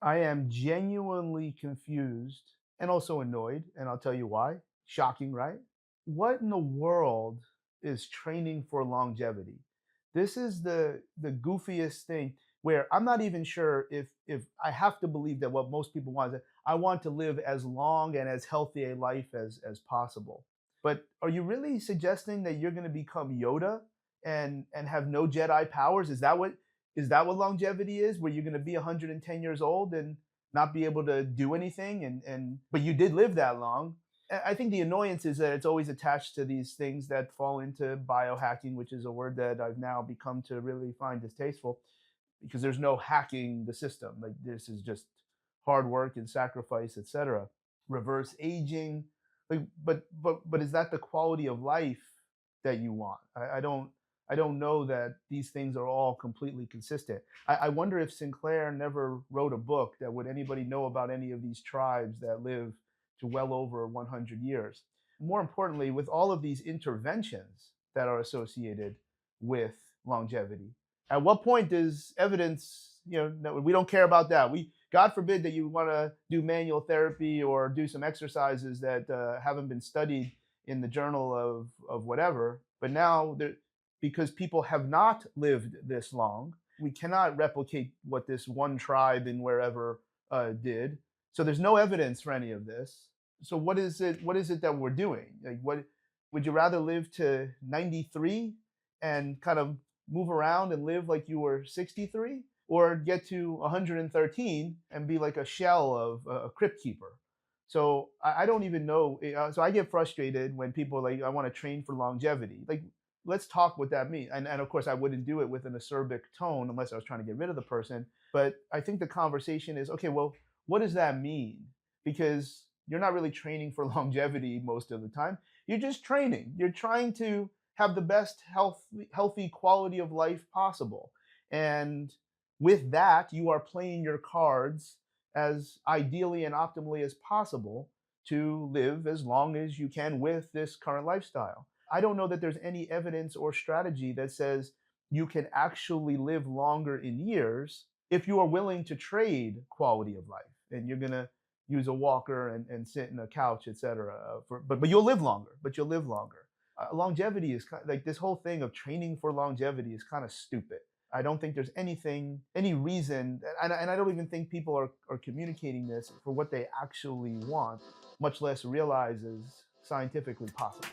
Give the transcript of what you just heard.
I am genuinely confused and also annoyed, and I'll tell you why. Shocking, right? What in the world is training for longevity? This is the goofiest thing where I'm not even sure if I have to believe that what most people want is that I want to live as long and as healthy a life as possible. But are you really suggesting that you're going to become Yoda and have no Jedi powers? Is that what longevity is? Where you're going to be 110 years old and not be able to do anything and but you did live that long. I think the annoyance is that it's always attached to these things that fall into biohacking, which is a word that I've now become to really find distasteful because there's no hacking the system. Like this is just hard work and sacrifice, etc. Reverse aging, like, but is that the quality of life that you want? I don't know that these things are all completely consistent. I wonder if Sinclair never wrote a book that would anybody know about any of these tribes that live to well over 100 years. More importantly, with all of these interventions that are associated with longevity, at what point does evidence, no, we don't care about that. God forbid that you want to do manual therapy or do some exercises that haven't been studied in the journal of whatever. But now, because people have not lived this long, we cannot replicate what this one tribe in wherever did. So there's no evidence for any of this. So what is it? What is it that we're doing? Like, what would you rather live to 93 and kind of move around and live like you were 63, or get to 113 and be like a shell of a crypt keeper? So I don't even know. So I get frustrated when people are like, I want to train for longevity. Like, let's talk what that means. And of course, I wouldn't do it with an acerbic tone unless I was trying to get rid of the person. But I think the conversation is okay, well, what does that mean? Because you're not really training for longevity most of the time. You're just training. You're trying to have the best healthy quality of life possible. And with that, you are playing your cards as ideally and optimally as possible to live as long as you can with this current lifestyle. I don't know that there's any evidence or strategy that says you can actually live longer in years if you are willing to trade quality of life and you're going to use a walker and sit in a couch, etc. But you'll live longer. But you'll live longer. Longevity is like this whole thing of training for longevity is kind of stupid. I don't think there's any reason, and I don't even think people are communicating this for what they actually want, much less realize is scientifically possible.